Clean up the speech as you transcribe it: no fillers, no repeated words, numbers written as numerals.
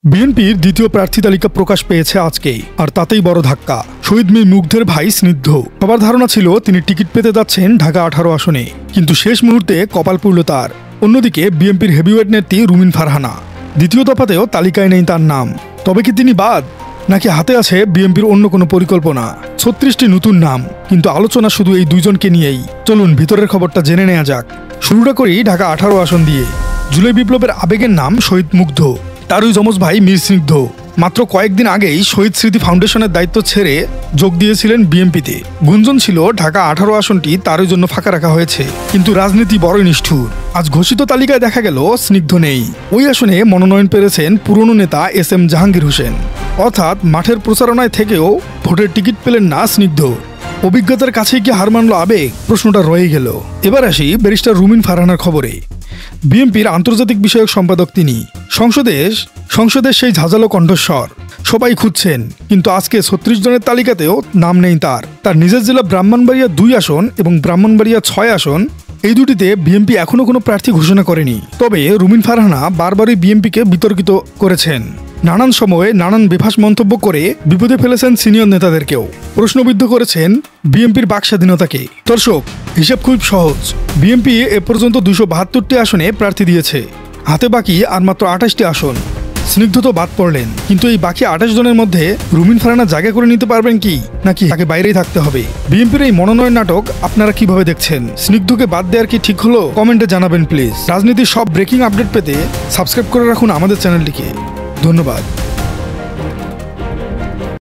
বিএনপির দ্বিতীয় প্রার্থী তালিকা প্রকাশ পেয়েছে আজকেই, আর তাতেই বড় ধাক্কা। শহীদ মীর মুগ্ধের ভাই স্নিগ্ধ। সবার ধারণা ছিল তিনি টিকিট পেতে যাচ্ছেন ঢাকা 18 আসনে, কিন্তু শেষ মুহূর্তে কপাল পুড়ল তার। অন্যদিকে বিএনপির হেভিওয়েট নেত্রী রুমিন ফারহানা, দ্বিতীয় দফাতেও তালিকায় নেই তার নাম। তবে কি তিনি বাদ, নাকি হাতে আছে বিএনপির অন্য কোনো পরিকল্পনা? 36টি নতুন নাম, কিন্তু আলোচনা শুধু এই দুইজনকে নিয়েই। চলুন ভিতরের খবরটা জেনে নেওয়া যাক। শুরুটা করি ঢাকা 18 আসন দিয়ে। জুলাই বিপ্লবের আবেগের নাম শহীদ মুগ্ধ, তারই যমজ ভাই মীর স্নিগ্ধ। মাত্র কয়েকদিন আগেই শহীদ স্মৃতি ফাউন্ডেশনের দায়িত্ব ছেড়ে যোগ দিয়েছিলেন বিএনপিতে। গুঞ্জন ছিল ঢাকা 18 আসনটি তারই জন্য ফাঁকা রাখা হয়েছে, কিন্তু রাজনীতি বড়ই নিষ্ঠুর। আজ ঘোষিত তালিকায় দেখা গেল স্নিগ্ধ নেই। ওই আসনে মনোনয়ন পেয়েছেন পুরনো নেতা SM জাহাঙ্গীর হোসেন, অর্থাৎ মাঠের প্রচারণায় থেকেও ভোটের টিকিট পেলেন না স্নিগ্ধ। অভিজ্ঞতার কাছেই কি হার মানল আবেগ? প্রশ্নটা রয়ে গেল। এবার আসি ব্যারিস্টার রুমিন ফারহানার খবরে। বিএনপির আন্তর্জাতিক বিষয়ক সম্পাদক তিনি। সংসদের সেই ঝাঁঝালো কণ্ঠস্বর সবাই খুঁজছেন, কিন্তু আজকে 36 জনের তালিকাতেও নাম নেই তার নিজের জেলা ব্রাহ্মণবাড়িয়া 2 আসন এবং ব্রাহ্মণবাড়িয়া 6 আসন, এই দুটিতে বিএনপি এখনো কোনো প্রার্থী ঘোষণা করেনি। তবে রুমিন ফারহানা বারবারই বিএনপিকে বিতর্কিত করেছেন। নানান সময়ে নানান বেফাঁস মন্তব্য করে বিপদে ফেলেছেন সিনিয়র নেতাদেরকেও। প্রশ্নবিদ্ধ করেছেন বিএনপির বাক স্বাধীনতাকে। দর্শক, হিসাব খুব সহজ। বিএনপি এ পর্যন্ত 272টি আসনে প্রার্থী দিয়েছে, হাতে বাকি আর মাত্র 28টি আসন। স্নিগ্ধ তো বাদ পড়লেন, কিন্তু এই বাকি 28 জনের মধ্যে রুমিন ফারহানা জায়গা করে নিতে পারবেন কি, নাকি তাকে বাইরেই থাকতে হবে? বিএনপির এই মনোনয়ন নাটক আপনারা কিভাবে দেখছেন? স্নিগ্ধকে বাদ দেওয়ার কি ঠিক হলো? কমেন্টে জানাবেন প্লিজ। রাজনীতির সব ব্রেকিং আপডেট পেতে সাবস্ক্রাইব করে রাখুন আমাদের চ্যানেলটিকে। ধন্যবাদ।